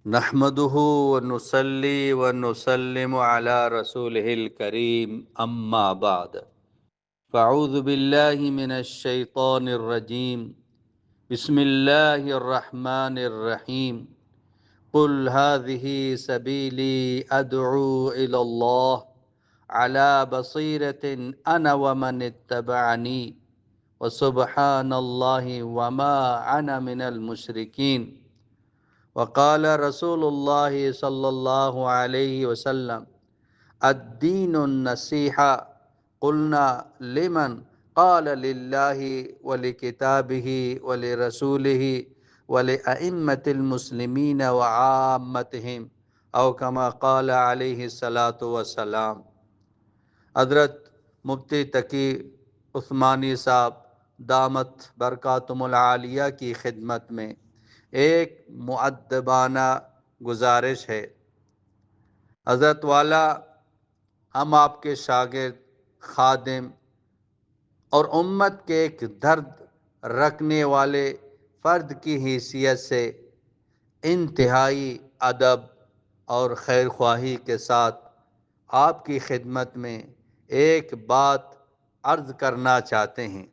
نحمده ونصلي ونسلم على رسوله الكريم أما بعد فأعوذ بالله من الشيطان الرجيم بسم الله الرحمن الرحيم قل هذه سبيلي أدعو إلى الله على بصيرة أنا ومن اتبعني وسبحان الله وما أنا من المشركين وقال رسول الله صلى الله عليه وسلم الدين النصيحة قلنا لمن قال لله ولكتابه ولرسوله ولأئمة المسلمين وعامتهم او كما قال علیہ الصلاۃ والسلام۔ حضرت مفتی تقی عثمانی صاحب دامت برکاتم العالیہ کی خدمت میں ایک مؤدبانہ گزارش ہے۔ حضرت والا، ہم آپ کے شاگرد، خادم اور امت کے ایک درد رکھنے والے فرد کی حیثیت سے انتہائی ادب اور خیر خواہی کے ساتھ آپ کی خدمت میں ایک بات عرض کرنا چاہتے ہیں۔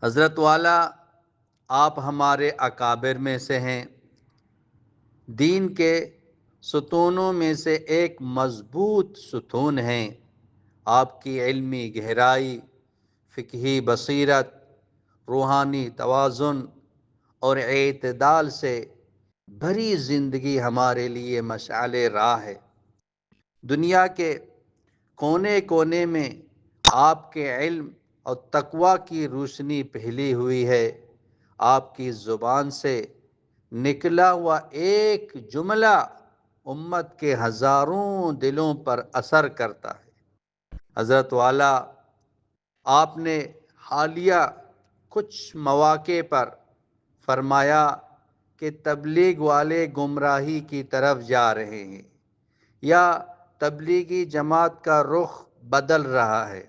حضرت والا، آپ ہمارے اکابر میں سے ہیں، دین کے ستونوں میں سے ایک مضبوط ستون ہیں۔ آپ کی علمی گہرائی، فقہی بصیرت، روحانی توازن اور اعتدال سے بھری زندگی ہمارے لیے مشعل راہ ہے۔ دنیا کے کونے کونے میں آپ کے علم اور تقوی کی روشنی پھیلی ہوئی ہے۔ آپ کی زبان سے نکلا ہوا ایک جملہ امت کے ہزاروں دلوں پر اثر کرتا ہے۔ حضرت والا، آپ نے حالیہ کچھ مواقع پر فرمایا کہ تبلیغ والے گمراہی کی طرف جا رہے ہیں یا تبلیغی جماعت کا رخ بدل رہا ہے۔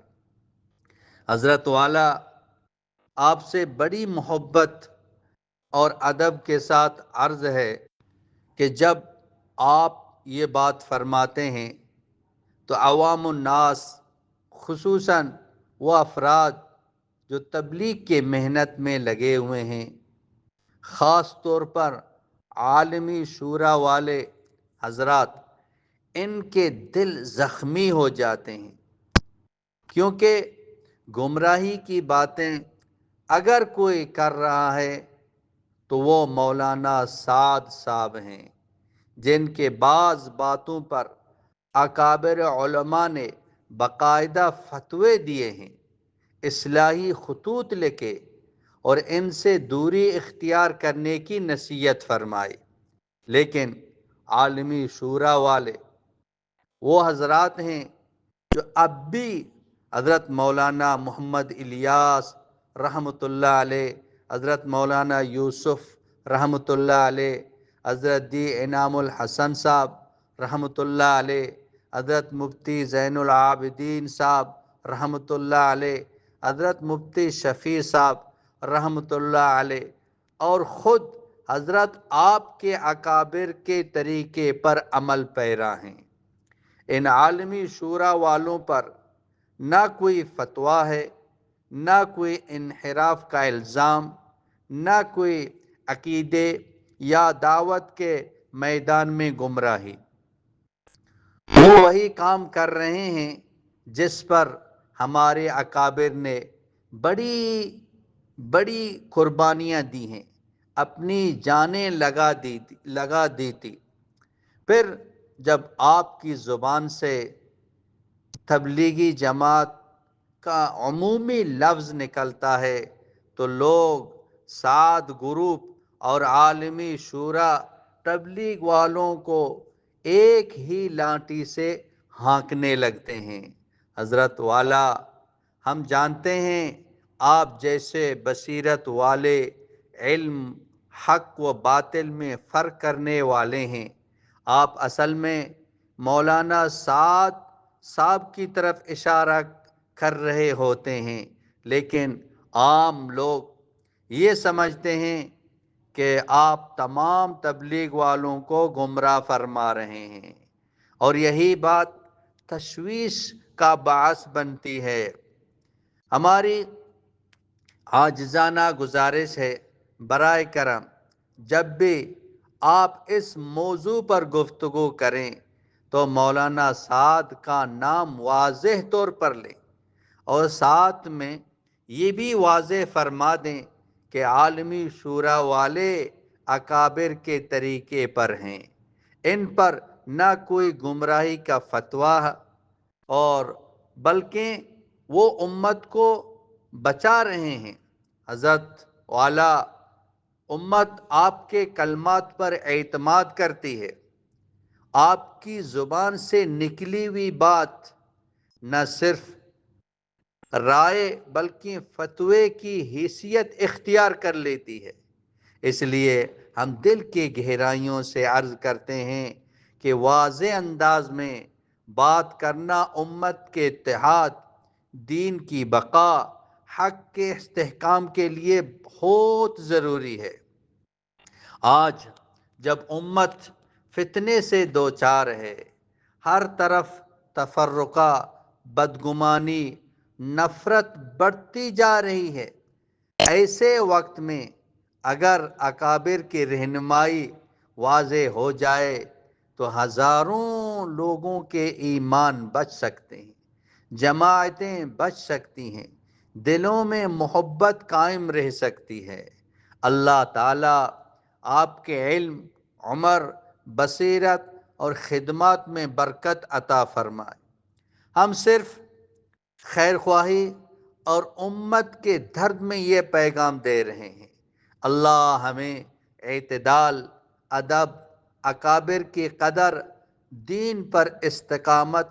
حضرت والا، آپ سے بڑی محبت اور ادب کے ساتھ عرض ہے کہ جب آپ یہ بات فرماتے ہیں تو عوام الناس، خصوصاً وہ افراد جو تبلیغ کے محنت میں لگے ہوئے ہیں، خاص طور پر عالمی شورا والے حضرات، ان کے دل زخمی ہو جاتے ہیں، کیونکہ گمراہی کی باتیں اگر کوئی کر رہا ہے تو وہ مولانا سعد صاحب ہیں، جن کے بعض باتوں پر اکابر علماء نے باقاعدہ فتوے دیے ہیں، اصلاحی خطوط لکھے اور ان سے دوری اختیار کرنے کی نصیحت فرمائی۔ لیکن عالمی شورا والے وہ حضرات ہیں جو اب بھی حضرت مولانا محمد الیاس رحمۃ اللہ علیہ، حضرت مولانا یوسف رحمۃ اللہ علیہ، حضرت دی انعام الحسن صاحب رحمۃ اللہ علیہ، حضرت مفتی زین العابدین صاحب رحمۃ اللہ علیہ، حضرت مفتی شفیع صاحب رحمۃ اللہ علیہ، اور خود حضرت آپ کے اکابر کے طریقے پر عمل پیرا ہیں۔ ان عالمی شورا والوں پر نہ کوئی فتویٰ ہے، نہ کوئی انحراف کا الزام، نہ کوئی عقیدے یا دعوت کے میدان میں گمراہی۔ وہ وہی کام کر رہے ہیں جس پر ہمارے اکابر نے بڑی بڑی قربانیاں دی ہیں، اپنی جانیں لگا دی تھی۔ پھر جب آپ کی زبان سے تبلیغی جماعت کا عمومی لفظ نکلتا ہے تو لوگ، سعد گروپ اور عالمی شورا تبلیغ والوں کو ایک ہی لاٹھی سے ہانکنے لگتے ہیں۔ حضرت والا، ہم جانتے ہیں آپ جیسے بصیرت والے، علم، حق و باطل میں فرق کرنے والے ہیں۔ آپ اصل میں مولانا سعد صاحب کی طرف اشارہ کر رہے ہوتے ہیں، لیکن عام لوگ یہ سمجھتے ہیں کہ آپ تمام تبلیغ والوں کو گمراہ فرما رہے ہیں، اور یہی بات تشویش کا باعث بنتی ہے۔ ہماری عاجزانہ گزارش ہے، برائے کرم جب بھی آپ اس موضوع پر گفتگو کریں تو مولانا سعد کا نام واضح طور پر لیں، اور ساتھ میں یہ بھی واضح فرما دیں کہ عالمی شورا والے اکابر کے طریقے پر ہیں، ان پر نہ کوئی گمراہی کا فتویٰ اور بلکہ وہ امت کو بچا رہے ہیں۔ حضرت والا امت آپ کے کلمات پر اعتماد کرتی ہے۔ آپ کی زبان سے نکلی ہوئی بات نہ صرف رائے بلکہ فتوے کی حیثیت اختیار کر لیتی ہے۔ اس لیے ہم دل کی گہرائیوں سے عرض کرتے ہیں کہ واضح انداز میں بات کرنا امت کے اتحاد، دین کی بقا، حق کے استحکام کے لیے بہت ضروری ہے۔ آج جب امت فتنے سے دوچار ہے، ہر طرف تفرقہ، بدگمانی، نفرت بڑھتی جا رہی ہے، ایسے وقت میں اگر اکابر کی رہنمائی واضح ہو جائے تو ہزاروں لوگوں کے ایمان بچ سکتے ہیں، جماعتیں بچ سکتی ہیں، دلوں میں محبت قائم رہ سکتی ہے۔ اللہ تعالیٰ آپ کے علم، عمر، بصیرت اور خدمات میں برکت عطا فرمائے۔ ہم صرف خیر خواہی اور امت کے درد میں یہ پیغام دے رہے ہیں۔ اللہ ہمیں اعتدال، ادب، اکابر کی قدر، دین پر استقامت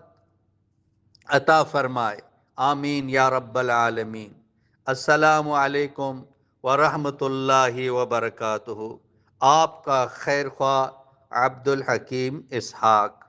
عطا فرمائے، آمین یا رب العالمین۔ السلام علیکم ورحمۃ اللہ وبرکاتہ۔ آپ کا خیر خواہ عبد الحکیم اسحاق۔